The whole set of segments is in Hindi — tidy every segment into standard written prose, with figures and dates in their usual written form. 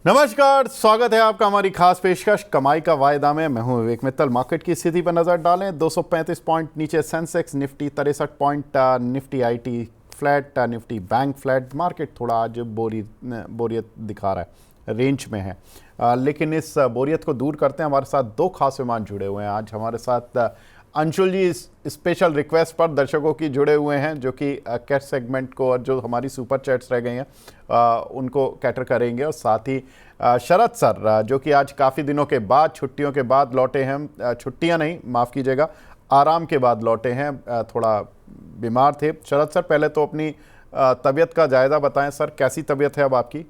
नमस्कार, स्वागत है आपका हमारी खास पेशकश कमाई का वायदा में। मैं हूं विवेक मित्तल। मार्केट की स्थिति पर नजर डालें। 235 पॉइंट नीचे Sensex, Nifty 63 point, Nifty IT flat, Nifty bank flat. Market थोड़ा आज बोरियत दिखा रहा है, रेंज में है। लेकिन इस बोरियत को दूर करते हैं, हमारे साथ दो खास मेहमान जुड़े हुए हैं आज हमारे साथ। अंशुल जी स्पेशल रिक्वेस्ट पर दर्शकों की जुड़े हुए हैं, जो कि कैश सेगमेंट को और जो हमारी सुपर चैट्स रह गई हैं उनको कैटर करेंगे। और साथ ही शरद सर, जो कि आज काफ़ी दिनों के बाद, छुट्टियों के बाद लौटे हैं। छुट्टियां नहीं, माफ़ कीजिएगा, आराम के बाद लौटे हैं। थोड़ा बीमार थे। शरद सर, पहले तो अपनी तबीयत का जायज़ा बताएं। सर, कैसी तबीयत है अब आपकी?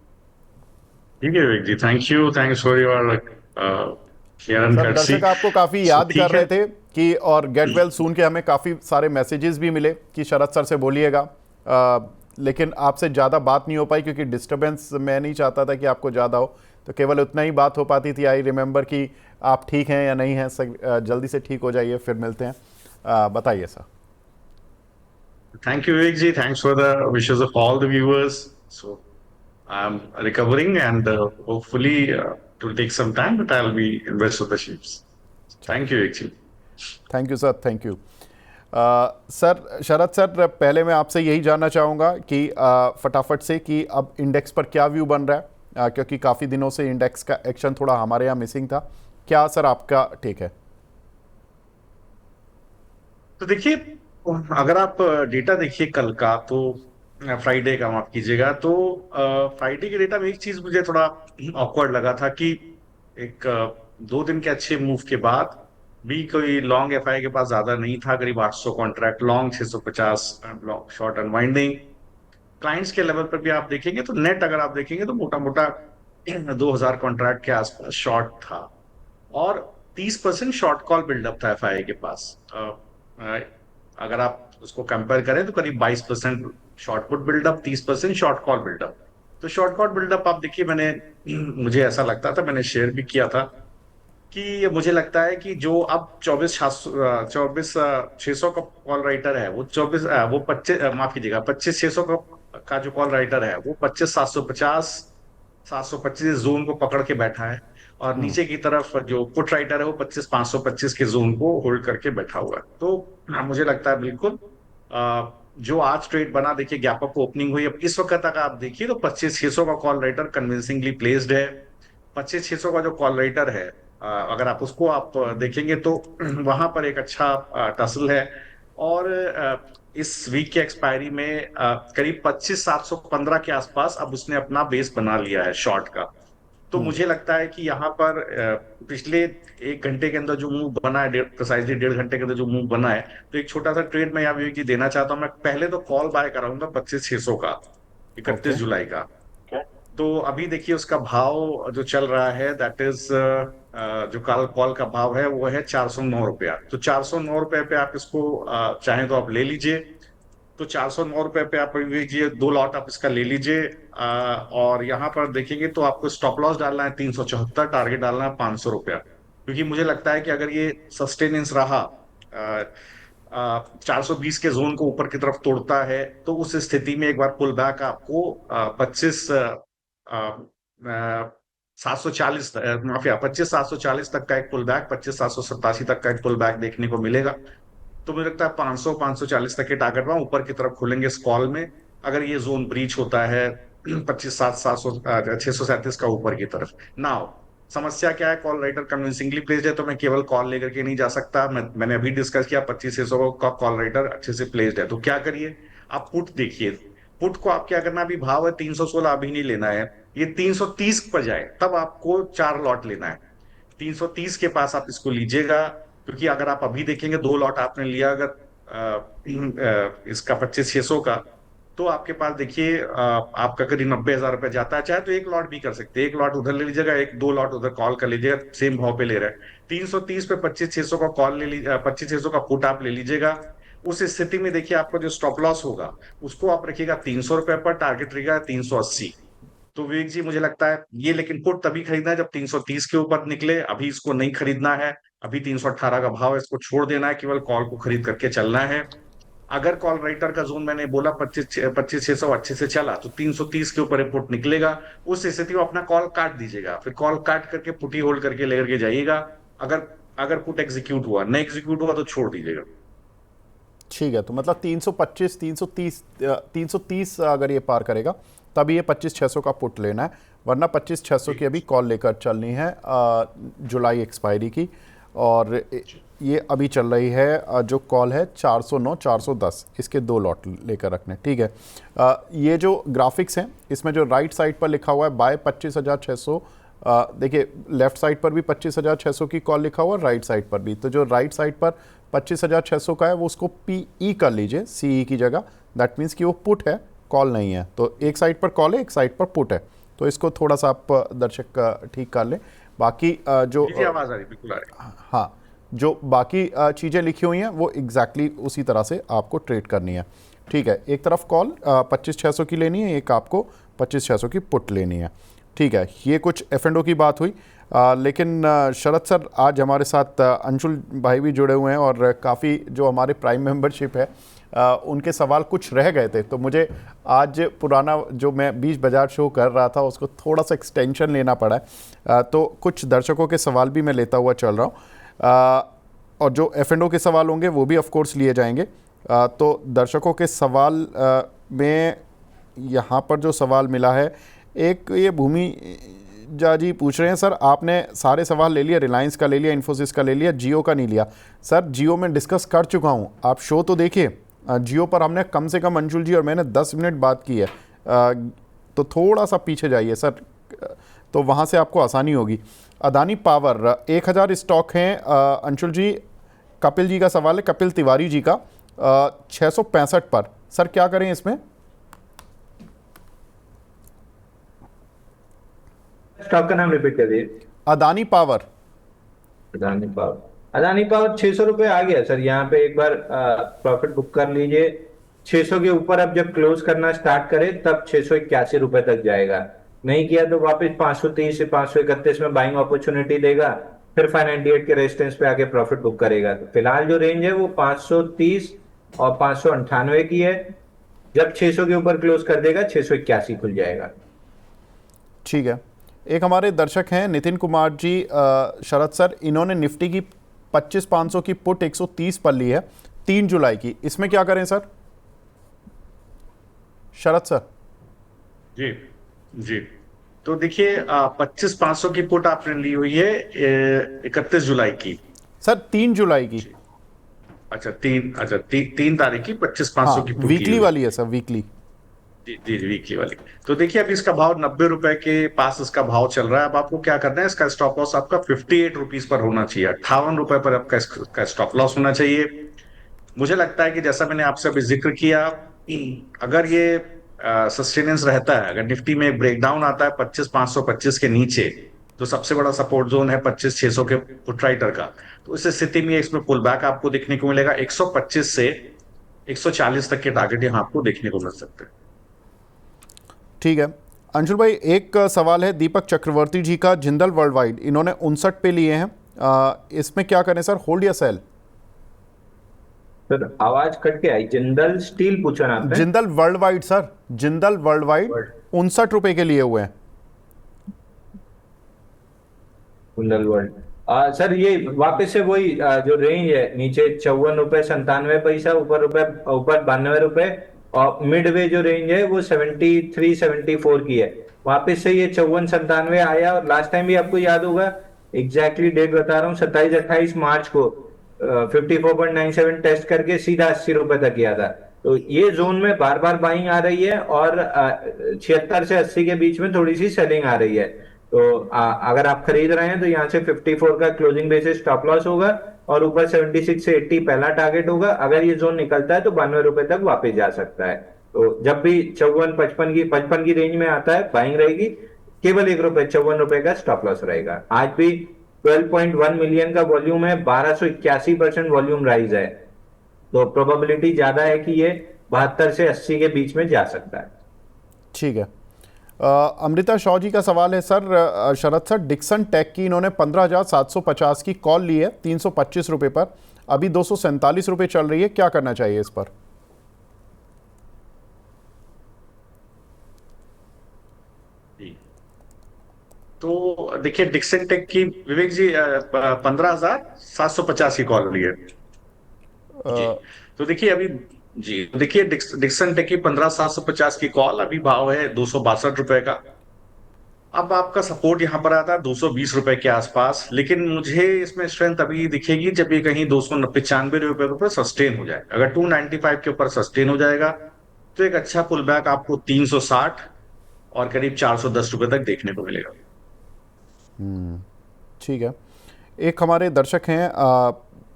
ठीक है Vivek ji, thank you, thanks for your care and sir, courtesy. दर्शक आपको काफ़ी सो याद कर ठीक है। रहे थे कि, और गेट वेल सून के हमें काफ़ी सारे मैसेजेस भी मिले कि शरद सर से बोलिएगा। लेकिन आपसे ज़्यादा बात नहीं हो पाई क्योंकि डिस्टरबेंस मैं नहीं चाहता था कि आपको ज़्यादा हो, तो केवल उतना ही बात हो पाती थी। आई रिमेंबर कि आप ठीक हैं या नहीं हैं। जल्दी से ठीक हो जाइए, फिर मिलते हैं। बताइए sir. Thank you Vivek ji, thanks for the wishes of all the viewers. So I am recovering and hopefully it will take some time but I will be in best of the shapes. चलिए, thank you Vivek ji. Thank you sir, thank you. Sir, Sharad sir, पहले मैं आपसे यही जानना चाहूँगा कि फटाफट से कि अब इंडेक्स पर क्या व्यू बन रहा है, क्योंकि काफ़ी दिनों से इंडेक्स का एक्शन थोड़ा हमारे यहाँ मिसिंग था। क्या सर आपका टेक है? तो देखिए, अगर आप डेटा देखिए कल का, तो फ्राइडे का माफ कीजिएगा, तो फ्राइडे के डेटा में एक चीज मुझे थोड़ा ऑकवर्ड लगा था कि एक 2 दिन के अच्छे मूव के बाद भी कोई लॉन्ग एफआई के पास ज्यादा नहीं था। करीब 800 contract long, 650 long short unwinding. Clients के लेवल पर भी आप देखेंगे तो नेट अगर आप देखेंगे तो मोटा मोटा 2000 कॉन्ट्रैक्ट के आसपास शॉर्ट था। और 30% शॉर्ट कॉल बिल्डअप था एफआई के पास। अगर आप उसको कंपेयर करें तो करीब 22% short put buildup, 30% short call buildup. तो शॉर्ट कॉल बिल्डअप आप देखिए, मैंने मुझे ऐसा लगता था, मैंने शेयर भी किया था कि मुझे लगता है कि जो अब 24 600 का कॉल राइटर है, वो 24 वो 25 माफ कीजिएगा, 25 600 का जो कॉल राइटर है वो 25 750 725 जोन को पकड़ के बैठा है। और नीचे की तरफ जो पुट राइटर है वो 25 525 के जोन को होल्ड करके बैठा हुआ है। तो मुझे लगता है बिल्कुल जो आज ट्रेड बना, देखिए गैप अप ओपनिंग हुई, अब इस वक्त तक आप देखिए तो 25 600 का कॉल राइटर कन्विंसिंगली प्लेस्ड है। 25 600 का जो कॉल राइटर है, अगर आप उसको आप देखेंगे तो वहां पर एक अच्छा टसल है। और इस वीक के एक्सपायरी में करीब 25 715 के आसपास अब उसने अपना बेस बना लिया है शॉर्ट का। तो मुझे लगता है कि यहाँ पर पिछले 1 घंटे के अंदर जो मूव बना है, प्रिसाइजली 1.5 घंटे के अंदर जो मूव बना है, तो एक छोटा सा ट्रेड मैं यहाँ विवेक जी देना चाहता हूँ। मैं पहले तो कॉल बाय कराऊंगा 25 600 का, इकतीस ओके। जुलाई का। तो अभी देखिए उसका भाव जो चल रहा है, दैट इज जो कॉल कॉल का भाव है वो है 409 रुपया। तो 409 रुपये पे आप इसको चाहें तो आप ले लीजिए। तो 409 रुपये पे आप लीजिए, 2 लॉट आप इसका ले लीजिए। और यहाँ पर देखेंगे तो आपको स्टॉप लॉस डालना है 374, टारगेट डालना है 500 रुपया। क्योंकि मुझे लगता है कि अगर ये सस्टेनेंस रहा, 420 के जोन को ऊपर की तरफ तोड़ता है, तो उस स्थिति में एक बार पुल बैक आपको 25 740, माफिया 25 740 तक का एक पुल बैक, 25 787 तक का एक पुल बैक देखने को मिलेगा। तो मुझे लगता है 500 540 तक के टारगेट वहां ऊपर की तरफ खुलेंगे इस कॉल में, अगर ये जोन ब्रीच होता है 25 7 700 637 का ऊपर की तरफ। नाउ समस्या क्या है, कॉल राइटर कन्विंसिंगली प्लेस्ड है, तो मैं केवल कॉल लेकर के नहीं जा सकता। मैंने अभी डिस्कस किया 25 600 का कॉल राइटर अच्छे से प्लेस्ड है, तो क्या करिए, आप पुट देखिए। पुट को आप क्या करना, अभी भाव है 316, अभी नहीं लेना है, ये 330 पर जाए तब आपको 4 लॉट लेना है। 330 के पास आप इसको लीजिएगा। क्योंकि अगर आप अभी देखेंगे 2 लॉट आपने लिया, अगर इसका 25 600 का, तो आपके पास देखिए आपका करीब 90,000 रुपये जाता है। चाहे तो एक लॉट भी कर सकते हैं, एक लॉट उधर ले लीजिएगा, एक 2 लॉट उधर कॉल कर लीजिएगा, सेम भाव पे ले रहे हैं। 330 पे 25 600 का कॉल ले लीजिए, 25 600 का पुट आप ले लीजिएगा। उस स्थिति में देखिए आपका जो स्टॉप लॉस होगा उसको आप रखिएगा 300 रुपये पर, टारगेट रहेगा 380। तो विवेक जी मुझे लगता है ये, लेकिन पुट तभी खरीदना है जब 330 के ऊपर निकले, अभी इसको नहीं खरीदना है। अभी 318 का भाव है, इसको छोड़ देना है, केवल कॉल को खरीद करके चलना है। अगर कॉल राइटर का जोन मैंने बोला 25,600 अच्छे से चला तो 330 के ऊपर पुट निकलेगा। उस स्थिति में अपना कॉल काट दीजिएगा, फिर कॉल काट करके पुट ही होल्ड करके लेकर के जाइएगा। अगर अगर पुट एग्जीक्यूट हुआ, नहीं एग्जीक्यूट हुआ तो छोड़ दीजिएगा। ठीक है, तो मतलब 325, 330, 330 अगर ये पार करेगा तभी ये 25,600 का पुट लेना है, वरना 25,600 की अभी कॉल लेकर चलनी है जुलाई एक्सपायरी की। और ये अभी चल रही है जो कॉल है 409, 410, इसके 2 लॉट लेकर रखने। ठीक है, ये जो ग्राफिक्स हैं इसमें जो राइट साइड पर लिखा हुआ है बाय 25,600, देखिए लेफ्ट साइड पर भी 25,600 की कॉल लिखा हुआ है, राइट साइड पर भी। तो जो राइट साइड पर 25,600 का है वो उसको PE कर लीजिए, CE की जगह। दैट मीन्स कि वो पुट है, कॉल नहीं है। तो एक साइड पर कॉल है, एक साइड पर पुट है। तो इसको थोड़ा सा आप दर्शक ठीक कर लें। बाकी जो आवाज आ रही, बिल्कुल आ रही। हाँ, जो बाकी चीज़ें लिखी हुई हैं वो एग्जैक्टली उसी तरह से आपको ट्रेड करनी है। ठीक है, एक तरफ कॉल 25,600 की लेनी है, एक आपको 25,600 की पुट लेनी है। ठीक है, ये कुछ F&O की बात हुई। लेकिन शरद सर आज हमारे साथ अंशुल भाई भी जुड़े हुए हैं, और काफ़ी जो हमारे प्राइम मेंबरशिप है उनके सवाल कुछ रह गए थे। तो मुझे आज पुराना जो मैं 20 बाजार शो कर रहा था उसको थोड़ा सा एक्सटेंशन लेना पड़ा है। तो कुछ दर्शकों के सवाल भी मैं लेता हुआ चल रहा हूँ, और जो F&O के सवाल होंगे वो भी ऑफ कोर्स लिए जाएंगे। तो दर्शकों के सवाल में यहाँ पर जो सवाल मिला है, एक ये भूमि जी पूछ रहे हैं, सर आपने सारे सवाल ले लिए, रिलायंस का ले लिया, इन्फोसिस का ले लिया, जियो का नहीं लिया। सर जियो में डिस्कस कर चुका हूँ, आप शो तो देखिए। जियो पर हमने कम से कम अंशुल जी और मैंने 10 मिनट बात की है। तो थोड़ा सा पीछे जाइए सर, तो वहाँ से आपको आसानी होगी। अदानी पावर 1000 स्टॉक हैं अंशुल जी। कपिल जी का सवाल है, कपिल तिवारी जी का, 665 पर। सर क्या करें इसमें? स्टॉक का नाम रिपीट कर दिए। अदानी पावर। अदानी पावर 600 रुपए आ गया सर, यहाँ पे एक बार प्रॉफिट बुक कर लीजिए। 600 के ऊपर अब जब क्लोज करना स्टार्ट करे तब 681 रुपए तक जाएगा। नहीं किया तो वापस 530 से 531 में बाइंग अपॉर्चुनिटी देगा, फिर 598 के रेजिस्टेंस पे आके प्रॉफिट बुक करेगा। तो फिलहाल जो रेंज है वो 530 और 598 की है। जब 600 के ऊपर क्लोज कर देगा 681 खुल जाएगा। ठीक है, एक हमारे दर्शक हैं नितिन कुमार जी, शरद सर, इन्होंने निफ्टी की 25,500 की पुट 130 पर ली है 3 जुलाई की, इसमें क्या करें सर? शरद सर। जी जी, तो देखिए 25,500 की पुट आपने ली हुई है 31 जुलाई की। सर 3 जुलाई की। अच्छा 3 तारीख की 25,500 की पुट वीकली वाली है सर, वीकली। जी वीकली वाली। तो देखिए अभी इसका भाव 90 रुपए के पास इसका भाव चल रहा है। अब आपको क्या करना है, इसका स्टॉप लॉस आपका 58 रुपीज पर होना चाहिए, 58 रुपए पर आपका इसका स्टॉप लॉस होना चाहिए। मुझे लगता है कि जैसा मैंने आपसे अभी जिक्र किया, अगर ये सस्टेनेंस रहता है, अगर निफ्टी में ब्रेकडाउन आता है 25,525 के नीचे, तो सबसे बड़ा सपोर्ट जोन है 25,600 के पुट राइटर का। तो इस स्थिति में इसमें पुल बैक आपको देखने को मिलेगा। 125 से 140 तक के टारगेट यहाँ आपको देखने को मिल सकते हैं। ठीक है अंशुल भाई, एक सवाल है दीपक चक्रवर्ती जी का, जिंदल वर्ल्ड वाइड, इन्होंने 59 पे लिए हैं, इसमें क्या करें सर, होल्ड या सेल? सर आवाज कट के आई। जिंदल स्टील पूछा ना आपने? Jindal world wide sir, Jindal world wide 59 रुपए के लिए हुए हैं। जिंदल वर्ल्ड सर ये वापस से वही जो रेंज है, नीचे 54 रुपए 97 पैसा, ऊपर 92 रुपए, और मिडवे जो रेंज है वो 73 74 की है। वापस से ये 54 97 आया, और लास्ट टाइम भी आपको याद होगा, एग्जैक्टली डेट बता रहा हूँ, 27-28 मार्च को 54.97 टेस्ट करके सीधा 80 रुपए तक गया था। तो ये जोन में बार बार बाइंग आ रही है, और 76 से 80 के बीच में थोड़ी सी सेलिंग आ रही है। तो अगर आप खरीद रहे हैं तो यहाँ से 54 का क्लोजिंग बेसिस स्टॉप लॉस होगा, और ऊपर 76 से 80 पहला टारगेट होगा। अगर ये जोन निकलता है तो 92 रुपए तक वापस जा सकता है। तो जब भी 54-55 की रेंज में आता है बाइंग रहेगी, केवल 54 रुपए का स्टॉप लॉस रहेगा। आज भी 12.1 मिलियन का वॉल्यूम है, 1281% वॉल्यूम राइज है। तो प्रोबेबिलिटी ज्यादा है कि ये 72 से 80 के बीच में जा सकता है। ठीक है, अमृता शॉ जी का सवाल है sir, Sharad sir, Dixon take की इन्होंने 15,750 की कॉल ली है 325 रुपए पर, अभी 247 रुपए चल रही है, क्या करना चाहिए इस पर? तो देखिए डिक्सन टेक की विवेक जी 15,750 की कॉल रही है जी। तो देखिए अभी जी तो देखिए डिक्सन टेक की 15,750 की कॉल, अभी भाव है 262 रुपए का। अब आपका सपोर्ट यहाँ पर आता है 220 रुपए के आसपास, लेकिन मुझे इसमें स्ट्रेंथ अभी दिखेगी जब ये कहीं 295 रुपए के ऊपर सस्टेन हो जाए। अगर 295 के ऊपर सस्टेन हो जाएगा तो एक अच्छा पुल बैक आपको 360 और करीब 410 रुपए तक देखने को मिलेगा। ठीक है। एक हमारे दर्शक हैं,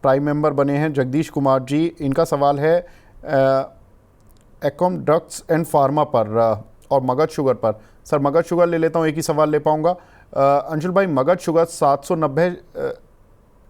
प्राइम मेंबर बने हैं, जगदीश कुमार जी। इनका सवाल है एकॉम ड्रग्स एंड फार्मा पर और मगध शुगर पर। सर मगध शुगर ले लेता हूँ, एक ही सवाल ले पाऊंगा। अंशुल भाई, मगध शुगर 790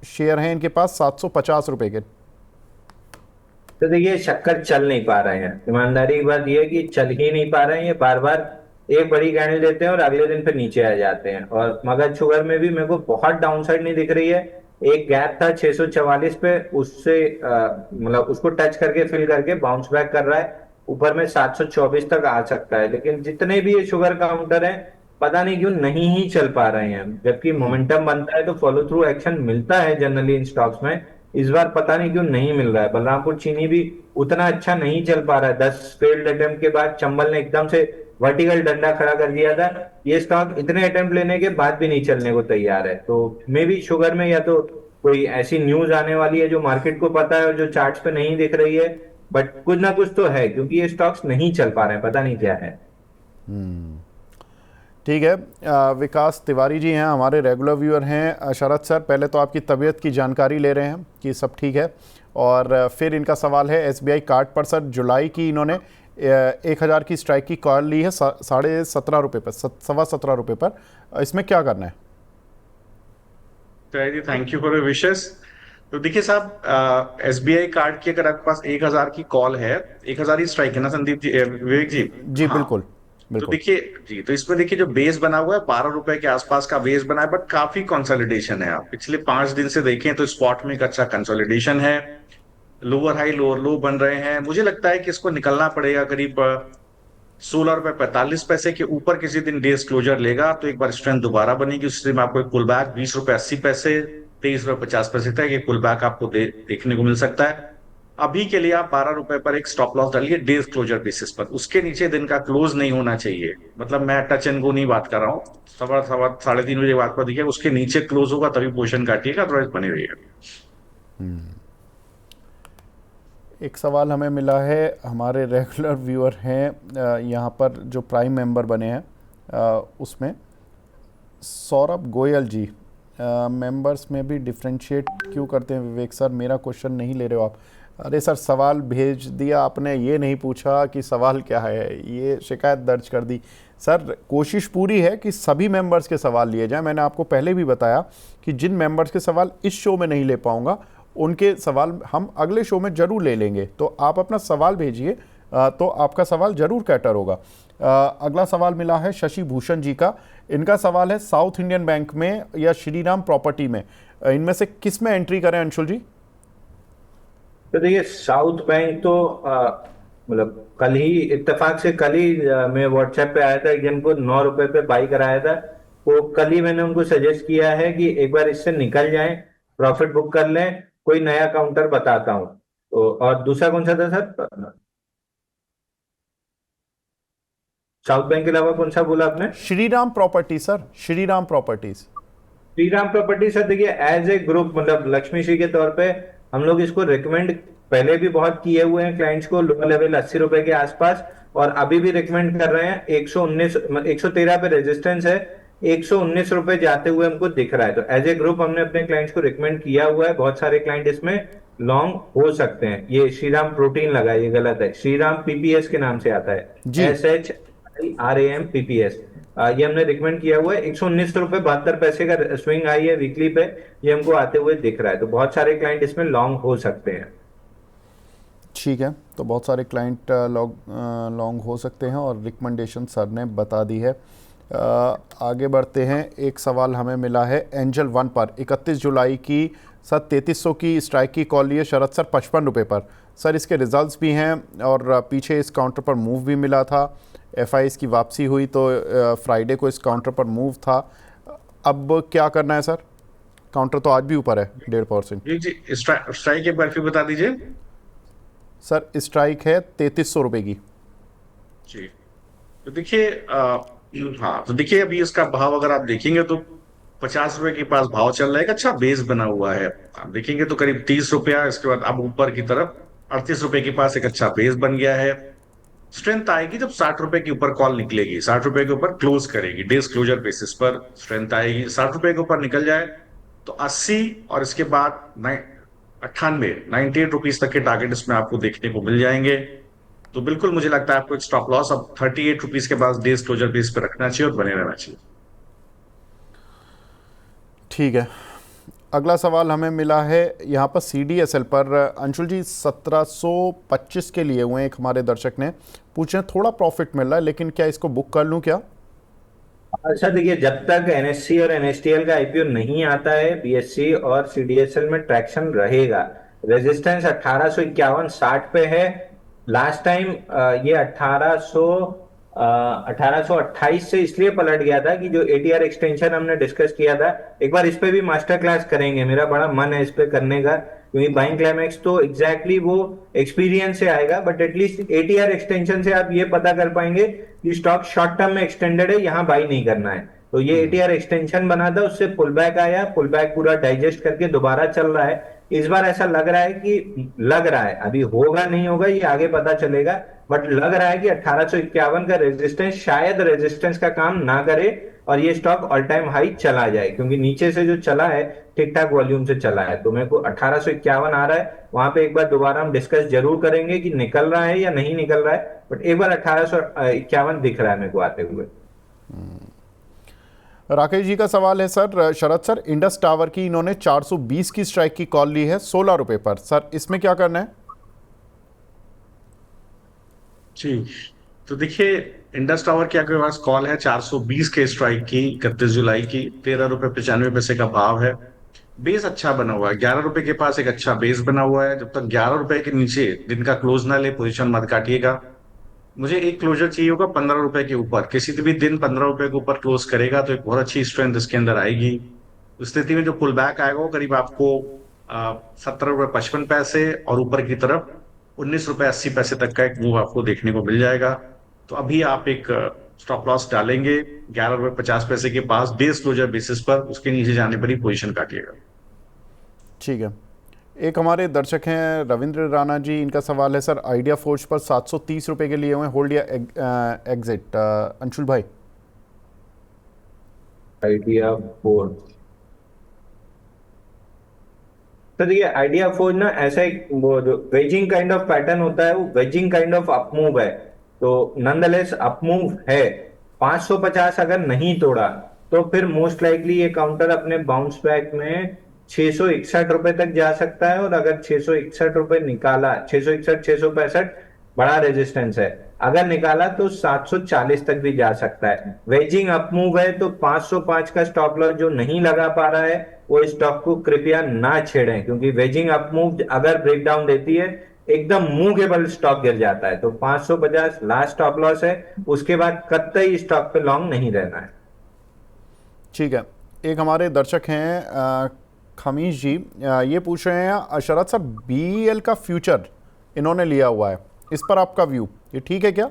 शेयर हैं इनके पास 750 रुपए के। तो देखिए शक्कर चल नहीं पा रहे हैं, ईमानदारी की बात यह है कि चल ही नहीं पा रहे हैं। ये बार बार एक बड़ी कैंडल देते हैं और अगले दिन फिर नीचे आ जाते हैं। और मगध शुगर में भी मेरे को बहुत डाउनसाइड नहीं दिख रही है। एक गैप था 644 पे, उससे मतलब उसको टच करके फिल करके बाउंस बैक कर रहा है, ऊपर में 724 तक आ सकता है। लेकिन जितने भी ये शुगर काउंटर है पता नहीं क्यों नहीं ही चल पा रहे हैं। जबकि मोमेंटम बनता है तो फॉलो थ्रू एक्शन मिलता है जनरली इन स्टॉक्स में, इस बार पता नहीं क्यों नहीं मिल रहा है। बलरामपुर चीनी भी उतना अच्छा नहीं चल पा रहा है। 10 फेल्ड अटेम्प्ट के बाद चंबल ने एकदम से वर्टिकल डंडा खड़ा कर दिया था। ये स्टॉक इतने अटेम्प्ट लेने के बाद भी नहीं चलने को तैयार है। तो मे भी शुगर में या तो कोई ऐसी न्यूज आने वाली है जो मार्केट को पता है और जो चार्ट्स पे नहीं दिख रही है, बट कुछ ना कुछ तो है, क्योंकि ये स्टॉक्स नहीं चल पा रहे हैं, पता नहीं क्या है। ठीक है। विकास तिवारी जी हैं, हमारे रेगुलर व्यूअर हैं। शरद सर, पहले तो आपकी तबीयत की जानकारी ले रहे हैं कि सब ठीक है, और फिर इनका सवाल है एसबीआई कार्ड पर। सर जुलाई की इन्होंने 1000 की स्ट्राइक की कॉल ली है 17.5 रुपये पर, 17.25 रुपये पर। इसमें क्या करना है? Thank you for your wishes. तो देखिए साहब, एसबीआई कार्ड की अगर आपके पास 1,000 की कॉल है, 1,000 ही स्ट्राइक है ना संदीप जी, विवेक जी? जी हाँ। बिल्कुल तो बिल्कुल। देखिए जी, तो इसमें देखिए जो बेस बना हुआ है 12 रुपए के आसपास का बेस बना है, बट काफी कंसोलिडेशन है। आप पिछले 5 दिन से देखें तो स्पॉट में एक अच्छा कंसोलिडेशन है। लोअर हाई लोअर लो बन रहे हैं। मुझे लगता है कि इसको निकलना पड़ेगा करीब 16 रुपए 45 पैसे के ऊपर। किसी दिन डेज क्लोजर लेगा तो एक बार स्ट्रेंथ दोबारा बनेगी, उस दिन आपको एक पुल बैक 20 रुपए 80 पैसे 23 रुपए 50 पैसे तक एक पुल बैक आपको देखने को मिल सकता है। अभी के लिए आप 12 रुपए पर एक स्टॉप लॉस डालिए डेज क्लोजर बेसिस पर। उसके नीचे दिन का क्लोज नहीं होना चाहिए। मतलब मैं टच एंड गो नहीं बात कर रहा हूँ, 3:30 बात पर देखिए उसके नीचे क्लोज होगा तभी पोजीशन काटिएगा, अदरवाइज बने रहिएगा। एक सवाल हमें मिला है, हमारे रेगुलर व्यूअर हैं यहाँ पर जो प्राइम मेंबर बने हैं, उसमें सौरभ गोयल जी। मेंबर्स में भी डिफ्रेंशिएट क्यों करते हैं विवेक सर? मेरा क्वेश्चन नहीं ले रहे हो आप। अरे सर, सवाल भेज दिया आपने, ये नहीं पूछा कि सवाल क्या है, ये शिकायत दर्ज कर दी। सर कोशिश पूरी है कि सभी मेंबर्स के सवाल लिए जाएं। मैंने आपको पहले भी बताया कि जिन मेंबर्स के सवाल इस शो में नहीं ले पाऊंगा उनके सवाल हम अगले शो में ज़रूर ले लेंगे। तो आप अपना सवाल भेजिए, तो आपका सवाल ज़रूर कैटर होगा। अगला सवाल मिला है शशि भूषण जी का। इनका सवाल है साउथ इंडियन बैंक में या श्रीराम प्रॉपर्टी में, इनमें से किस में एंट्री करें अंशुल जी? तो देखिए साउथ बैंक तो मतलब कल ही इत्तेफाक से कल ही मैं व्हाट्सएप पे आया था एक जन को 9 रुपए पे बाई कराया था। वो कल ही मैंने उनको सजेस्ट किया है कि एक बार इससे निकल जाएं, प्रॉफिट बुक कर लें, कोई नया काउंटर बताता हूं। तो और दूसरा कौन सा था सर? साउथ बैंक के अलावा कौन सा बोला आपने? Shriram property sir, Shriram properties. Shriram property sir देखिए एज ए ग्रुप मतलब लक्ष्मी श्री के तौर पे हम लोग इसको रिकमेंड पहले भी बहुत किए हुए हैं क्लाइंट्स को, लोअर लेवल 80 रुपए के आसपास, और अभी भी रिकमेंड कर रहे हैं। 113 पे रेजिस्टेंस है, 119 रुपए जाते हुए हमको दिख रहा है। तो एज ए ग्रुप हमने अपने क्लाइंट्स को रिकमेंड किया हुआ है। बहुत सारे क्लाइंट इसमें लॉन्ग हो सकते हैं। ये श्रीराम प्रोटीन लगा, ये गलत है, श्रीराम पीपीएस के नाम से आता है, SHRAM PPS। ये हमने रिकमेंड किया हुआ है। 119 रुपए 72 पैसे का स्विंग आई है वीकली पे, ये हमको आते हुए दिख रहा है। तो बहुत सारे क्लाइंट इसमें लॉन्ग हो सकते हैं। ठीक है, तो बहुत सारे क्लाइंट लॉन्ग हो सकते हैं और रिकमेंडेशन सर ने बता दी है। आगे बढ़ते हैं। एक सवाल हमें मिला है एंजल वन पर 31 जुलाई की सर 3300 की स्ट्राइक की कॉल लिए शरद सर 55 रुपये पर। सर इसके रिजल्ट्स भी हैं और पीछे इस काउंटर पर मूव भी मिला था। FIs की वापसी हुई तो फ्राइडे को इस काउंटर पर मूव था। अब क्या करना है सर? काउंटर तो आज भी ऊपर है 1.5%। जी जी, स्ट्राइक एक बार फिर बता दीजिए। सर स्ट्राइक है 3300 रुपये की। जी, तो देखिए हाँ, तो देखिए अभी इसका भाव अगर आप देखेंगे तो 50 रुपए के पास भाव चल रहा है। एक अच्छा बेस बना हुआ है। आप देखेंगे तो करीब 30 रुपया, इसके बाद अब ऊपर की तरफ 38 रुपए के पास एक अच्छा बेस बन गया है। स्ट्रेंथ आएगी जब 60 रुपए के ऊपर कॉल निकलेगी, 60 रुपए के ऊपर क्लोज करेगी, डेज क्लोजर बेसिस पर स्ट्रेंथ आएगी। 60 रुपए के ऊपर निकल जाए तो 80 और इसके बाद 98 रुपीज तक के टारगेट इसमें आपको देखने को मिल जाएंगे। तो बिल्कुल मुझे लगता है आपको एक स्टॉप लॉस अब 38 रुपीज के पास डेज क्लोजर बेस पे रखना चाहिए और बने रहना चाहिए। ठीक है, अगला सवाल हमें मिला है यहाँ पर CDSL पर। अंशुल जी 1725 के लिए हुए एक हमारे दर्शक ने पूछे, थोड़ा प्रॉफिट मिल रहा है लेकिन क्या इसको बुक कर लूँ क्या? अच्छा देखिए, जब तक NSE और NSTL का IPO नहीं आता है, BSE और CDSL में ट्रैक्शन रहेगा। रेजिस्टेंस 1851-60 पे है। लास्ट टाइम ये 1828 से इसलिए पलट गया था कि जो ATR एक्सटेंशन हमने डिस्कस किया था, एक बार इस पे भी मास्टर क्लास करेंगे। मेरा बड़ा मन है इस पे करने का, क्योंकि बाइंग क्लाइमैक्स तो एग्जैक्टली वो एक्सपीरियंस से आएगा, बट एटलीस्ट ATR एक्सटेंशन से आप ये पता कर पाएंगे कि स्टॉक शॉर्ट टर्म में एक्सटेंडेड है, यहाँ बाई नहीं करना है। तो ये ATR एक्सटेंशन बना था, उससे पुल बैक आया, पुल बैक पूरा डाइजेस्ट करके दोबारा चल रहा है। इस बार ऐसा लग रहा है अभी होगा नहीं होगा ये आगे पता चलेगा, बट लग रहा है कि 1851 का रेजिस्टेंस शायद रेजिस्टेंस का काम ना करे और ये स्टॉक ऑल टाइम हाई चला जाए, क्योंकि नीचे से जो चला है ठीक ठाक वॉल्यूम से चला है। तो मेरे को 1851 आ रहा है, वहां पे एक बार दोबारा हम डिस्कस जरूर करेंगे कि निकल रहा है या नहीं निकल रहा है, बट एक बार 1851 दिख रहा है मेरे को आते हुए। राकेश जी का सवाल है sir, Sharad sir Indus tower की इन्होंने 420 की स्ट्राइक की कॉल ली है 16 रुपए पर, सर इसमें क्या करना है? जी, तो देखिए इंडस टावर की आपके पास कॉल है 420 के स्ट्राइक की, 31 जुलाई की, 13 रुपए 95 पैसे का भाव है। बेस अच्छा बना हुआ है, 11 रुपए के पास एक अच्छा बेस बना हुआ है। जब तक 11 रुपए के नीचे दिन का क्लोज ना ले पोजीशन मत काटिएगा। मुझे एक क्लोजर चाहिए होगा 15 रुपए के ऊपर, किसी भी दिन 15 रुपए के ऊपर क्लोज करेगा तो एक बहुत अच्छी स्ट्रेंथ इसके अंदर आएगी। उस स्थिति में जो पुल बैक आएगा वो करीब आपको 17 रुपए 55 पैसे और ऊपर की तरफ 19 रुपए 80 पैसे तक का एक मूव आपको देखने को मिल जाएगा। तो अभी आप एक स्टॉप लॉस डालेंगे 11 रुपए 50 पैसे के पास बेस क्लोजर बेसिस पर, उसके नीचे जाने पर ही पोजीशन काटिएगा। ठीक है, एक हमारे दर्शक हैं रविंद्र राणा जी, इनका सवाल है सर आइडिया फोर्ज पर 730 रुपए के लिए हुए होल्ड या एग्जिट? अंशुल भाई। आइडिया फोर्ज, तो देखिए आइडिया फोर्ज ना ऐसा एक वो जो वेजिंग काइंड ऑफ पैटर्न होता है, वो वेजिंग काइंड ऑफ अपमूव है। तो नॉनदलेस अपमूव है। 550 अगर नहीं तोड़ा तो फिर मोस्ट लाइकली ये काउंटर अपने बाउंस बैक में 661 रुपए तक जा सकता है, और अगर 661 रुपए निकाला, 661 665 बड़ा रेजिस्टेंस है, अगर निकाला तो 740 तक भी जा सकता है। वेजिंग अपमूव है, तो 505 का स्टॉप लॉस जो नहीं लगा पा रहा है वो स्टॉक को कृपया ना छेड़ें, क्योंकि वेजिंग अपमूव अगर ब्रेकडाउन देती है एकदम मुंह के बल स्टॉक गिर जाता है। तो 550 लास्ट स्टॉप लॉस है, उसके बाद कतई स्टॉक पे लॉन्ग नहीं रहना है। ठीक है, एक हमारे दर्शक हैं खमीश जी, ये पूछ रहे हैं शरद सर BEL का फ्यूचर इन्होंने लिया हुआ है, इस पर आपका व्यू, ये ठीक है क्या?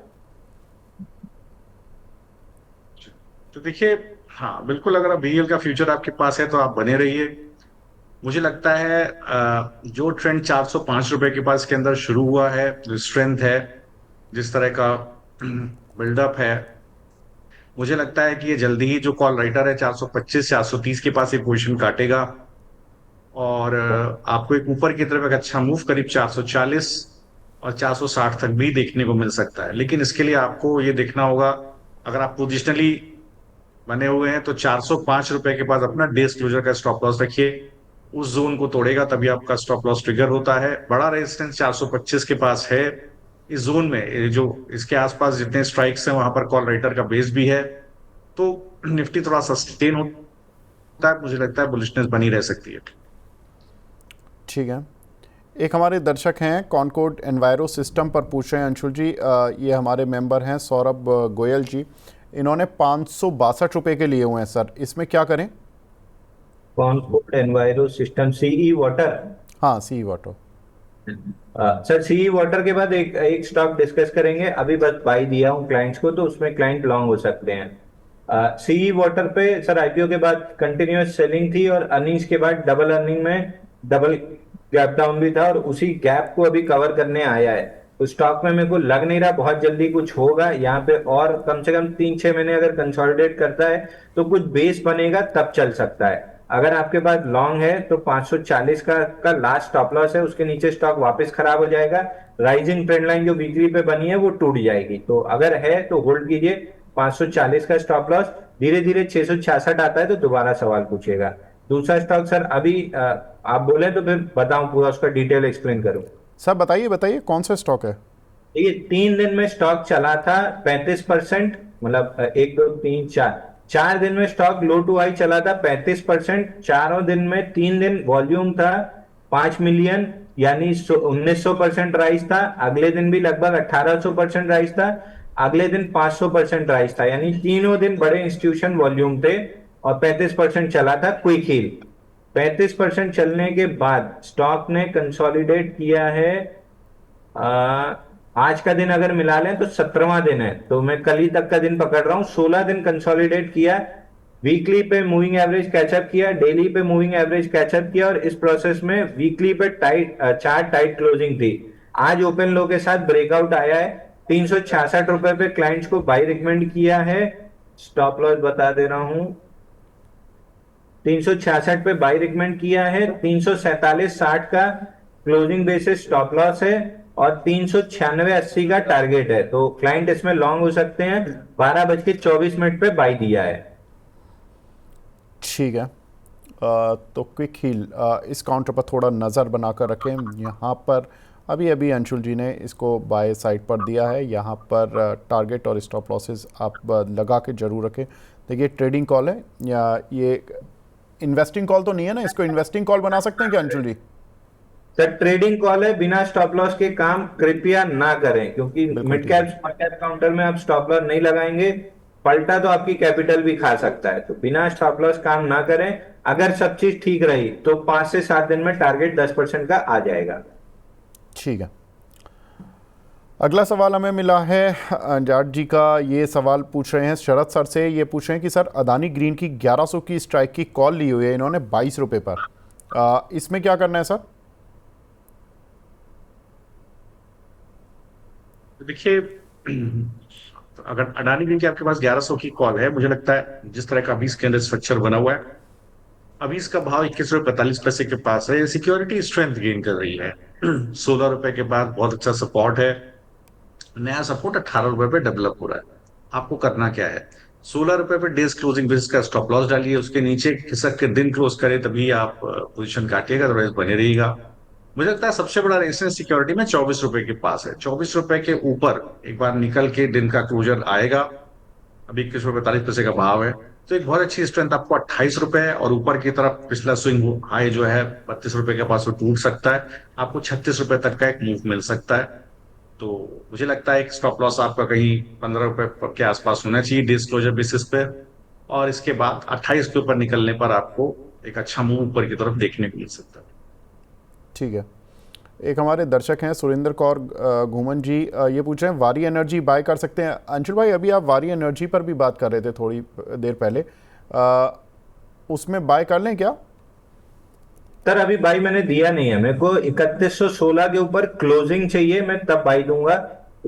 तो देखिए हाँ बिल्कुल, अगर BEL का फ्यूचर आपके पास है तो आप बने रहिए। मुझे लगता है जो ट्रेंड 405 रुपए के पास के अंदर शुरू हुआ है, जो स्ट्रेंथ है, जिस तरह का बिल्डअप है, मुझे लगता है कि ये जल्दी ही जो कॉल राइटर है 425 430 के पास ये पोजीशन काटेगा और आपको एक ऊपर की तरफ एक अच्छा मूव करीब 440 और 460 तक भी देखने को मिल सकता है। लेकिन इसके लिए आपको ये देखना होगा, अगर आप पोजिशनली बने हुए हैं तो 405 रुपए के पास अपना डेज क्लोजर का स्टॉप लॉस रखिए। उस जोन को तोड़ेगा तभी आपका स्टॉप लॉस ट्रिगर होता है। बड़ा रेजिस्टेंस 425 के पास है। इस जोन में जो इसके आसपास जितने स्ट्राइक्स हैं वहां पर कॉल राइटर का बेस भी है, तो निफ्टी थोड़ा सस्टेन होता है। मुझे लगता है बुलिशनेस बनी रह सकती है। ठीक है, एक हमारे दर्शक हैं कॉनकोड एनवायरो सिस्टम पर पूछ रहे हैं अंशुल जी, ये हमारे मेंबर हैं सौरभ गोयल जी, इन्होंने 562 रुपए के लिए हुए हैं सर, इसमें क्या करें? कॉनकोड एनवायरो सिस्टम, सीई वाटर। हाँ, सी वाटर। सर सीई वाटर के बाद एक एक स्टॉक डिस्कस करेंगे, अभी बस बाई दिया हूँ क्लाइंट्स को, तो उसमें क्लाइंट लॉन्ग हो सकते हैं। सीई वाटर पे सर आईपीओ के बाद कंटिन्यूअस सेलिंग थी और अर्निंग्स के बाद डबल अर्निंग में डबल गैप डाउन भी था और उसी गैप को अभी कवर करने आया है। तो स्टॉक में मेरे को लग नहीं रहा बहुत जल्दी कुछ होगा यहाँ पे, और कम से कम 3-6 महीने अगर कंसोलिडेट करता है तो कुछ बेस बनेगा तब चल सकता है। अगर आपके पास लॉन्ग है तो 540 का लास्ट स्टॉप लॉस है, उसके नीचे स्टॉक वापस खराब हो जाएगा, राइजिंग ट्रेंड लाइन जो वीकली पे बनी है वो टूट जाएगी। तो अगर है तो होल्ड कीजिए, 540 का स्टॉप लॉस, धीरे धीरे 666 आता है तो दोबारा सवाल पूछेगा। दूसरा स्टॉक सर अभी आप बोले तो फिर बताऊं, पूरा उसका डिटेल एक्सप्लेन करूं। सर बताइए बताइए कौन सा स्टॉक है? ये 3 दिन में स्टॉक चला था 35%, मतलब 1 2 3 4 दिन में स्टॉक लो टू हाई चला था 35%। चारों दिन में 3 दिन वॉल्यूम था 5 मिलियन, यानी 1900% राइज था। अगले दिन भी लगभग 1800% राइज था, अगले दिन 500% राइज था, यानी तीनों दिन बड़े इंस्टीट्यूशन वॉल्यूम थे और 35% चला था क्विक हील। 35% चलने के बाद स्टॉक ने कंसोलिडेट किया है। आज का दिन अगर मिला लें तो 17वां दिन है, तो मैं कल ही तक का दिन पकड़ रहा हूं। 16 दिन कंसोलिडेट किया, वीकली पे मूविंग एवरेज कैचअप किया, डेली पे मूविंग एवरेज कैचअप किया और इस प्रोसेस में वीकली पे चार टाइट क्लोजिंग थी। आज ओपन लो के साथ ब्रेकआउट आया है। 366 रुपए पे क्लाइंट्स को बाई रिकमेंड किया है। स्टॉप लॉस बता दे रहा हूं, 366 पे बाई रिकमेंड किया है, 347.60 का क्लोजिंग बेसिस स्टॉप लॉस है और 396.80 का टारगेट है। तो क्लाइंट इसमें लॉन्ग हो सकते हैं। 12:24 पे बाई दिया है। ठीक है। तो क्विक हील इस काउंटर पर थोड़ा नज़र बनाकर रखें। यहाँ पर अभी अभी अंशुल जी ने इसको बाय साइड पर दिया है। यहाँ पर टारगेट और स्टॉप लॉसेस आप लगा के जरूर रखें। देखिए ट्रेडिंग कॉल है या ये इन्वेस्टिंग कॉल तो नहीं है ना? इसको इन्वेस्टिंग कॉल बना सकते हैं क्या अंशुल जी? सर ट्रेडिंग कॉल है, बिना स्टॉप लॉस के काम कृपया ना करें, क्योंकि mid cap small cap counter में आप स्टॉप लॉस नहीं लगाएंगे, पलटा तो आपकी कैपिटल भी खा सकता है। तो बिना स्टॉप लॉस काम ना करें। अगर सब चीज ठीक रही तो 5 से 7 दिन में टारगेट 10% का आ जाएगा। ठीक है। अगला सवाल हमें मिला है जाट जी का। ये सवाल पूछ रहे हैं शरद सर से। ये पूछ रहे हैं कि सर अदानी ग्रीन की 1100 की स्ट्राइक की कॉल ली हुई है इन्होंने 22 रुपए पर, इसमें क्या करना है सर? देखिए, अगर अडानी ग्रीन की आपके पास 1100 की कॉल है, मुझे लगता है जिस तरह का अभी इसके अंदर स्ट्रक्चर बना हुआ है, अभी इसका भाव 21.45 के पास है। सिक्योरिटी स्ट्रेंथ गेन कर रही है। 16 रुपए के बाद बहुत अच्छा सपोर्ट है। नया सपोर्ट 18 रुपए पे डेवलप हो रहा है। आपको करना क्या है, 16 रुपए पे डेज क्लोजिंग बेसिस का स्टॉप लॉस डालिए, उसके नीचे खिसक के दिन क्लोज करे तभी आप पोजीशन काटिएगा, तो बने रहिएगा। मुझे लगता है सबसे बड़ा रेजिस्टेंस सिक्योरिटी में 24 रुपए के पास है। 24 रुपए के ऊपर एक बार निकल के दिन का क्लोजर आएगा, अभी 21.45 का भाव है, तो एक बहुत अच्छी स्ट्रेंथ आपको 28 रुपए और ऊपर की तरफ पिछला स्विंग हाई जो है 32 रुपए के पास वो टूट सकता है। आपको 36 रुपए तक का एक मूव मिल सकता है। तो मुझे लगता है एक स्टॉप लॉस आपका कहीं 15 रुपए के आसपास होना चाहिए डिस्क्लोजर बेसिस पे, और इसके बाद 28 के ऊपर निकलने पर आपको एक अच्छा मूव ऊपर की तरफ देखने को मिल सकता है। ठीक है। एक हमारे दर्शक हैं सुरेंद्र कौर घूमन जी, ये पूछ रहे हैं वारी एनर्जी बाय कर सकते हैं? अंशुल भाई अभी आप वारी एनर्जी पर भी बात कर रहे थे थोड़ी देर पहले, उसमें बाय कर लें क्या? सर अभी बाई मैंने दिया नहीं है, मेरे को 3116 के ऊपर क्लोजिंग चाहिए, मैं तब बाई दूंगा।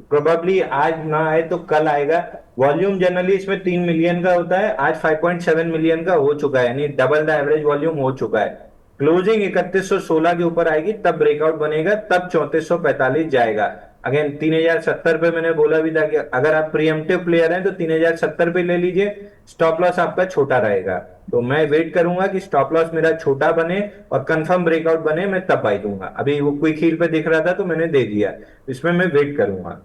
प्रोबेबली आज ना आए तो कल आएगा। वॉल्यूम जनरली इसमें 3 मिलियन का होता है, आज 5.7 मिलियन का हो चुका है, यानी डबल द एवरेज वॉल्यूम हो चुका है। क्लोजिंग 3116 के ऊपर आएगी, तब ब्रेकआउट बनेगा, तब 3445 जाएगा। अगेन 3070 पे मैंने बोला भी था कि अगर आप प्रीएम्प्टिव प्लेयर हैं तो 3070 पे ले लीजिए, स्टॉप लॉस आपका छोटा रहेगा। तो मैं वेट करूंगा कि स्टॉप लॉस मेरा छोटा बने और कंफर्म ब्रेकआउट बने, मैं तब बाई दूंगा। अभी वो क्विक हील पे दिख रहा था तो मैंने दे दिया, इसमें मैं वेट करूंगा।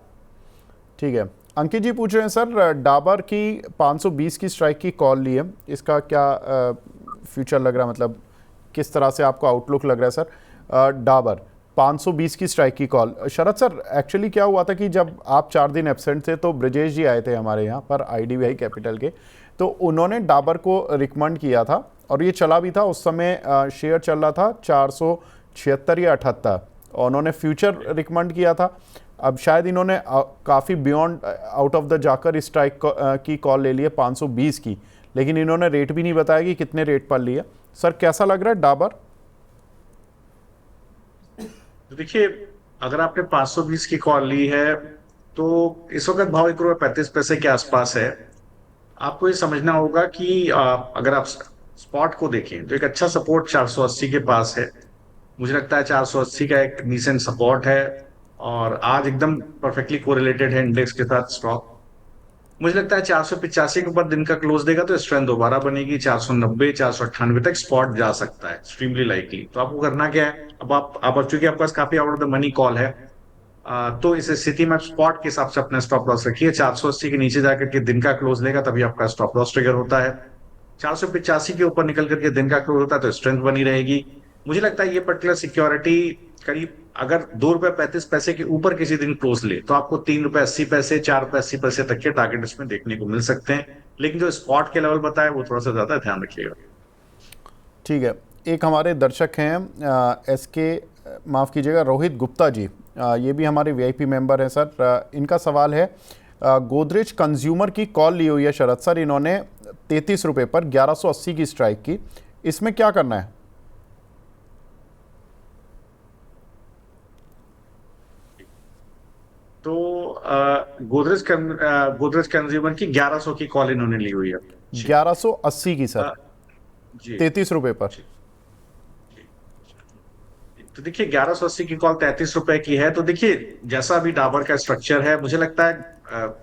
ठीक है। अंकित जी पूछ रहे हैं सर डाबर की 520 की स्ट्राइक की कॉल ली है, इसका क्या फ्यूचर लग रहा है, मतलब किस तरह से आपको आउटलुक लग रहा है सर? डाबर 520 की स्ट्राइक की कॉल। शरद सर एक्चुअली क्या हुआ था कि जब आप 4 दिन एब्सेंट थे तो ब्रजेश जी आए थे हमारे यहाँ पर IDBI कैपिटल के, तो उन्होंने डाबर को रिकमेंड किया था और ये चला भी था उस समय, शेयर चल रहा था 476 या 78, और उन्होंने फ्यूचर रिकमेंड किया था। अब शायद इन्होंने काफ़ी बियॉन्ड आउट ऑफ द जाकर स्ट्राइक की कॉल ले ली है 520 की, लेकिन इन्होंने रेट भी नहीं बताया कि कितने रेट पर लिया। सर कैसा लग रहा है डाबर? तो देखिए, अगर आपने 520 की कॉल ली है तो इस वक्त भाव 1 रुपये 35 पैसे के आसपास है। आपको ये समझना होगा कि अगर आप स्पॉट को देखें तो एक अच्छा सपोर्ट 480 के पास है। मुझे लगता है 480 का एक डिसेंट सपोर्ट है, और आज एकदम परफेक्टली कोरिलेटेड है इंडेक्स के साथ स्टॉक। मुझे लगता है 485 के ऊपर दिन का क्लोज देगा तो स्ट्रेंथ दोबारा बनेगी, 490 498 तक स्पॉट जा सकता है एक्सट्रीमली लाइकली। तो आपको करना क्या है, अब चूंकि आपके पास काफी out of the money call है, तो इस स्थिति में आप स्पॉट के हिसाब से अपना स्टॉप लॉस रखिए। 480 के नीचे जाकर के दिन का क्लोज लेगा तभी आपका स्टॉप लॉस ट्रिगर होता है। 485 के ऊपर निकल करके दिन का क्लोज होता है तो स्ट्रेंथ बनी रहेगी। मुझे लगता है ये पर्टिकुलर सिक्योरिटी करीब अगर 2 रुपये 35 पैसे के ऊपर किसी दिन क्लोज ले तो आपको 3 रुपये 80 पैसे 4 रुपये 80 पैसे तक के टारगेट इसमें देखने को मिल सकते हैं। लेकिन जो स्पॉट के लेवल बताया वो थोड़ा सा ज्यादा ध्यान रखिएगा। ठीक है, एक हमारे दर्शक हैं एसके, माफ़ कीजिएगा, रोहित गुप्ता जी, ये भी हमारे वीआईपी मेंबर हैं सर। इनका सवाल है, गोदरेज कंज्यूमर की कॉल ली हुई है शरद सर, इन्होंने 33 रुपये पर 1180 की स्ट्राइक की, इसमें क्या करना है? तो गोदरेज कंज्यूमर की 1100 की कॉल इन्होंने ली हुई है। 1180 की सर, जी 33 रुपये पर। तो देखिए, 1180 की कॉल 33 रुपए की है। तो देखिए, जैसा अभी डाबर का स्ट्रक्चर है, मुझे लगता है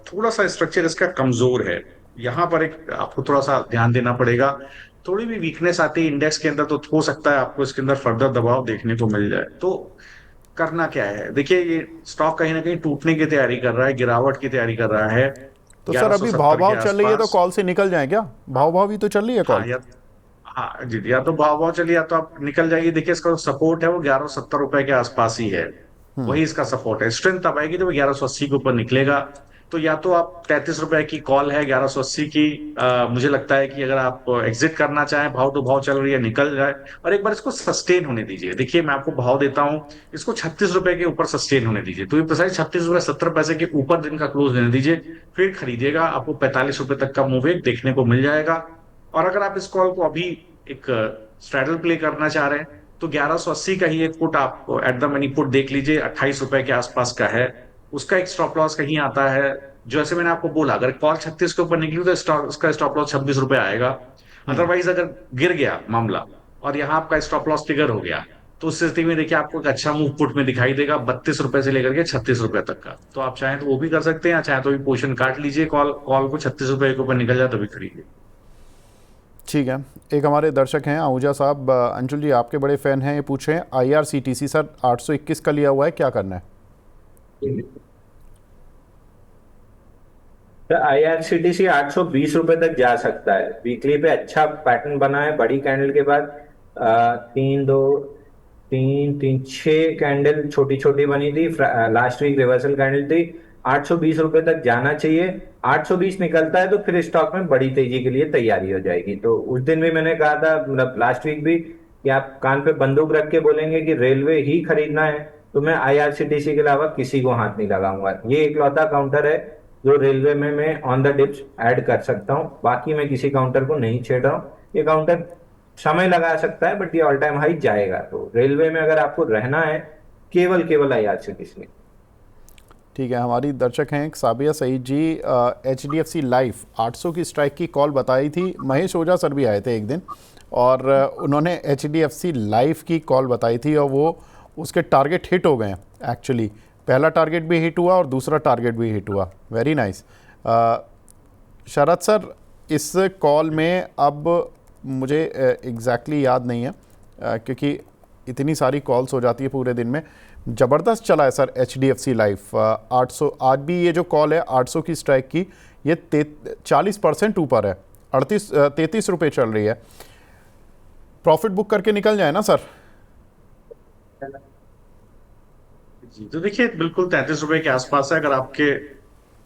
थोड़ा सा स्ट्रक्चर इसका कमजोर है। यहाँ पर एक आपको थोड़ा सा ध्यान देना पड़ेगा। थोड़ी भी वीकनेस आती है इंडेक्स के अंदर तो हो सकता है आपको इसके अंदर फर्दर दबाव देखने को मिल जाए। तो करना क्या है, देखिए ये स्टॉक कहीं ना कहीं टूटने की तैयारी कर रहा है, गिरावट की तैयारी कर रहा है। तो सर अभी 1170 भाव के भाव चल रही है तो आसपास। कॉल से निकल जाए क्या? भाव भाव ही तो चल रही है कॉल। हाँ, हाँ जी, या तो भाव भाव चलिए या तो आप निकल जाइए। देखिए, इसका जो सपोर्ट है वो 1170 रुपए के आसपास ही है, वही इसका सपोर्ट है। स्ट्रेंथ तब आएगी तो वो 1180 के ऊपर निकलेगा। तो या तो आप 33 रुपए की कॉल है 1180 की, मुझे लगता है कि अगर आप एग्जिट करना चाहें, भाव तो भाव चल रही है, निकल जाए और एक बार इसको सस्टेन होने दीजिए। देखिए, मैं आपको भाव देता हूं, इसको 36 रुपए के ऊपर सस्टेन होने दीजिए। तो ये प्रिसाइज 36 रुपए 70 पैसे के ऊपर दिन का क्लोज लेने दीजिए, फिर खरीदिएगा। आपको 45 रुपए तक का मूव देखने को मिल जाएगा। और अगर आप इस कॉल को अभी एक स्ट्रैडल प्ले करना चाह रहे हैं तो 1180 का ही एक पुट आप एट द मनी पुट देख लीजिए, 28 रुपए के आसपास का है। उसका एक स्टॉप लॉस कहीं आता है, जैसे मैंने आपको बोला, अगर कॉल 36 के ऊपर निकली तो उसका स्टॉप लॉस 26 रुपए आएगा। अदरवाइज अगर गिर गया मामला और यहाँ आपका स्टॉप लॉस ट्रिगर हो गया तो उस स्थिति में देखिए आपको एक अच्छा मूव पुट में दिखाई देगा 32 रुपए से लेकर के 36 रुपए तक का। तो आप चाहें तो वो भी कर सकते हैं, चाहे तो भी पोजीशन काट लीजिए, कॉल कॉल को 36 रुपए के ऊपर निकल जाए तभी खरीदिए। ठीक है, एक हमारे दर्शक हैं आहूजा साहब, अंशुल जी आपके बड़े फ़ैन हैं, ये पूछ रहे हैं IRCTC सर 821 का लिया हुआ है, क्या करना है? तो IRCTC 820 रुपए तक जा सकता है। वीकली पे अच्छा पैटर्न बना है, बड़ी कैंडल के बाद 6 कैंडल छोटी छोटी बनी थी, लास्ट वीक रिवर्सल कैंडल थी। 820 रुपए तक जाना चाहिए। 820 निकलता है तो फिर स्टॉक में बड़ी तेजी के लिए तैयारी हो जाएगी। तो उस दिन भी मैंने कहा था, मतलब लास्ट वीक भी, कि आप कान पे बंदूक रख के बोलेंगे कि रेलवे ही खरीदना है तो मैं IRCTC के अलावा किसी को हाथ नहीं लगाऊंगा। ये इकलौता काउंटर है जो रेलवे में मैं ऑन द डिप्स ऐड कर सकता हूँ, बाकी मैं किसी काउंटर को नहीं छेड़ रहा हूँ। ये काउंटर समय लगा सकता है बट ये ऑल टाइम हाई जाएगा। तो रेलवे में अगर आपको रहना है, केवल IRCTC में। ठीक है, हमारी दर्शक हैं एक साबिया सईद जी, HDFC लाइफ 800 की स्ट्राइक की कॉल बताई थी। महेश ओझा सर भी आए थे एक दिन और उन्होंने HDFC लाइफ की कॉल बताई थी और वो उसके टारगेट हिट हो गए हैं एक्चुअली। पहला टारगेट भी हिट हुआ और दूसरा टारगेट भी हिट हुआ। Very nice. शरद सर, इस कॉल में अब मुझे एग्जैक्टली याद नहीं है क्योंकि इतनी सारी कॉल्स हो जाती है पूरे दिन में। ज़बरदस्त चला है सर HDFC लाइफ 800। आज भी ये जो कॉल है 800 की स्ट्राइक की, ये 40% ऊपर है, 33 रुपये चल रही है। प्रॉफिट बुक करके निकल जाए ना सर? जी, तो देखिए बिल्कुल 33 रुपए के आसपास है। अगर आपके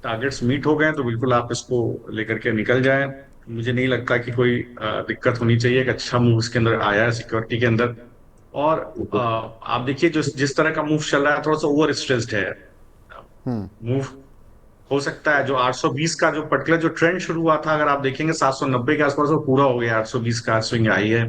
टारगेट्स मीट हो गए तो बिल्कुल आप इसको लेकर के निकल जाएं। मुझे नहीं लगता कि कोई दिक्कत होनी चाहिए। एक अच्छा मूव इसके अंदर आया है सिक्योरिटी के अंदर। और आप देखिए जो जिस तरह का मूव चल रहा है थोड़ा सा ओवर स्ट्रेस्ड है मूव। हो सकता है जो 820 का जो पर्टिकुलर जो ट्रेंड शुरू हुआ था, अगर आप देखेंगे 790 के आसपास वो पूरा हो गया। 820 का स्विंग आई है।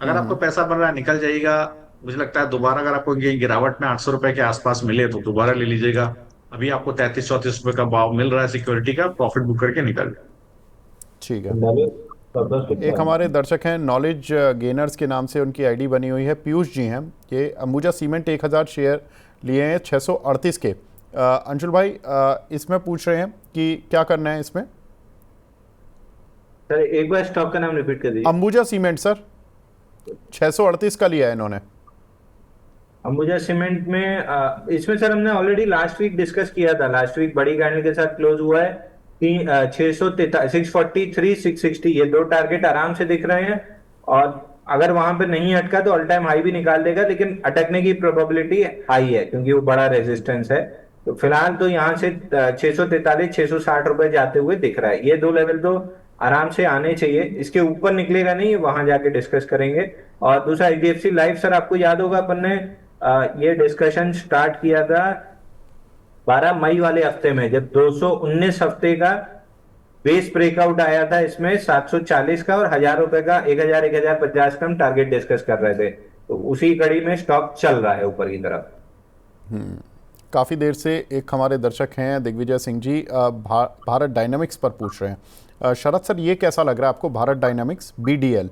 अगर आपको पैसा बन रहा है निकल जाइएगा। मुझे लगता है दोबारा अगर आपको ये गिरावट में 800 रुपए के आसपास मिले तो दोबारा ले लीजिएगा। अभी आपको 33-34 रुपए का भाव मिल रहा है सिक्योरिटी का, प्रॉफिट बुक करके निकल जाए। ठीक है। डालिए, वापस एक कितना? हमारे दर्शक हैं नॉलेज गेनर्स के नाम से उनकी आईडी बनी हुई है, पीयूष जी हैं। ये अंबुजा सीमेंट 1000 शेयर लिए हैं 638 के। अंशुल भाई इसमें पूछ रहे हैं कि क्या करना है इसमें। सर एक बार स्टॉक का नाम रिपीट कर दीजिए। अंबुजा सीमेंट सर 638 का लिया है इन्होंने। अंबुजा सीमेंट में इसमें सर हमने ऑलरेडी लास्ट वीक डिस्कस किया था। लास्ट वीक बड़ी कैंडल के साथ क्लोज हुआ है कि 643 660 ये दो टारगेट आराम से दिख रहे हैं। और अगर वहां पे नहीं अटका तो ऑल टाइम हाई भी निकाल देगा, लेकिन अटकने की प्रोबेबिलिटी हाई है क्योंकि वो बड़ा रेजिस्टेंस है। तो फिलहाल तो यहाँ से 643 660 रुपए जाते हुए दिख रहा है। ये दो लेवल तो आराम से आने चाहिए। इसके ऊपर निकलेगा नहीं, वहां जाके डिस्कस करेंगे। और दूसरा एचडीएफसी लाइफ, सर आपको याद होगा अपन ने ये डिस्कशन स्टार्ट किया था 12 मई वाले हफ्ते में, जब 219 हफ्ते का बेस ब्रेकआउट आया था इसमें 740 का और 1000 रुपए का 1000 1050 का हम टारगेट डिस्कस कर रहे थे। तो उसी कड़ी में स्टॉक चल रहा है ऊपर की तरफ। काफ़ी देर से एक हमारे दर्शक हैं दिग्विजय सिंह जी भारत डायनामिक्स पर पूछ रहे हैं। शरद सर ये कैसा लग रहा है आपको भारत डायनामिक्स BDL?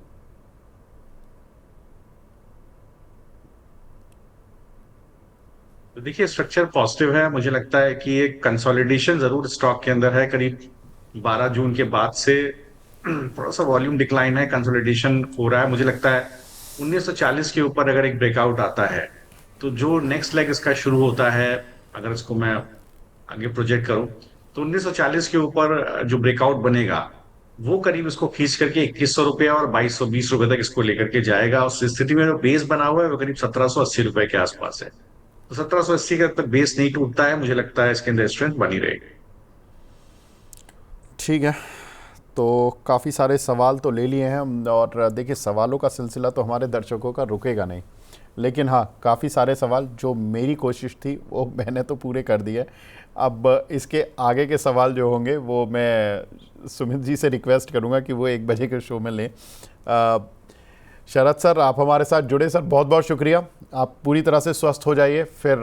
तो देखिए स्ट्रक्चर पॉजिटिव है। मुझे लगता है कि एक कंसोलिडेशन जरूर स्टॉक के अंदर है। करीब 12 जून के बाद से थोड़ा सा वॉल्यूम डिक्लाइन है, कंसोलिडेशन हो रहा है। मुझे लगता है 1940 के ऊपर अगर एक ब्रेकआउट आता है तो जो नेक्स्ट लेग इसका शुरू होता है, अगर इसको मैं आगे प्रोजेक्ट करूं तो 1940 के ऊपर जो ब्रेकआउट बनेगा वो करीब इसको खींच करके 2100 रुपये और 2220 रुपए तक इसको लेकर के जाएगा। उस स्थिति में जो बेस बना हुआ है वो करीब 1780 रुपए के आसपास है। तो 1780 का तक बेस नहीं टूटता है, मुझे लगता है इसके अंदर स्ट्रेंथ बनी रहेगी। ठीक है, तो काफ़ी सारे सवाल तो ले लिए हैं हम, और देखिए सवालों का सिलसिला तो हमारे दर्शकों का रुकेगा नहीं, लेकिन हाँ काफ़ी सारे सवाल जो मेरी कोशिश थी वो मैंने तो पूरे कर दिए। अब इसके आगे के सवाल जो होंगे वो मैं सुमित जी से रिक्वेस्ट करूँगा कि वो 1 बजे के शो में लें। शरद सर आप हमारे साथ जुड़े, सर बहुत बहुत शुक्रिया। आप पूरी तरह से स्वस्थ हो जाइए, फिर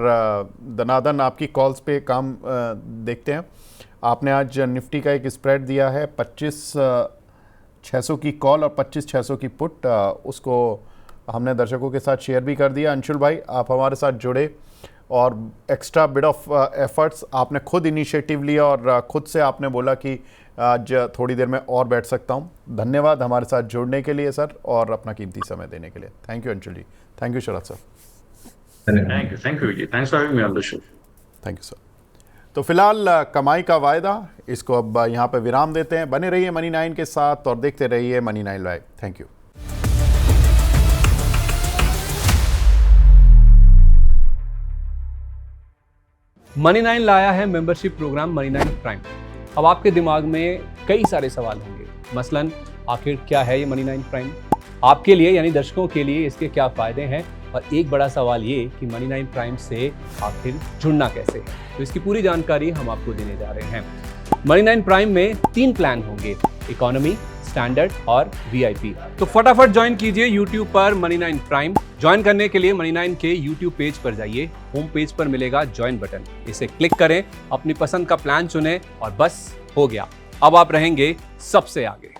दनादन आपकी कॉल्स पे काम देखते हैं। आपने आज निफ्टी का एक स्प्रेड दिया है 25,600 की कॉल और 25,600 की पुट, उसको हमने दर्शकों के साथ शेयर भी कर दिया। अंशुल भाई आप हमारे साथ जुड़े और एक्स्ट्रा बिट ऑफ एफर्ट्स आपने खुद इनिशिएटिव लिया और खुद से आपने बोला कि आज थोड़ी देर में और बैठ सकता हूं। धन्यवाद हमारे साथ जुड़ने के लिए सर और अपना कीमती समय देने के लिए। Thank you Anshul ji. Thank you Sharad sir. Thank you thanks for having me on the show. Thank you sir. तो फिलहाल कमाई का वायदा, इसको अब यहाँ पे विराम देते हैं। बने रहिए मनी 9 के साथ और देखते रहिए money 9 live. Thank you. Money 9 लाया है मेंबरशिप प्रोग्राम मनी 9 प्राइम। अब आपके दिमाग में कई सारे सवाल होंगे, मसलन आखिर क्या है ये मनी 9 प्राइम, आपके लिए यानी दर्शकों के लिए इसके क्या फायदे हैं, और एक बड़ा सवाल ये कि मनी 9 प्राइम से आखिर जुड़ना कैसे है। तो इसकी पूरी जानकारी हम आपको देने जा रहे हैं। मनी 9 प्राइम में 3 प्लान होंगे, इकोनॉमी, स्टैंडर्ड और VIP। तो फटाफट ज्वाइन कीजिए YouTube पर मनी 9 प्राइम। ज्वाइन करने के लिए मनी 9 के YouTube पेज पर जाइए, होम पेज पर मिलेगा ज्वाइन बटन, इसे क्लिक करें, अपनी पसंद का प्लान चुनें और बस हो गया, अब आप रहेंगे सबसे आगे।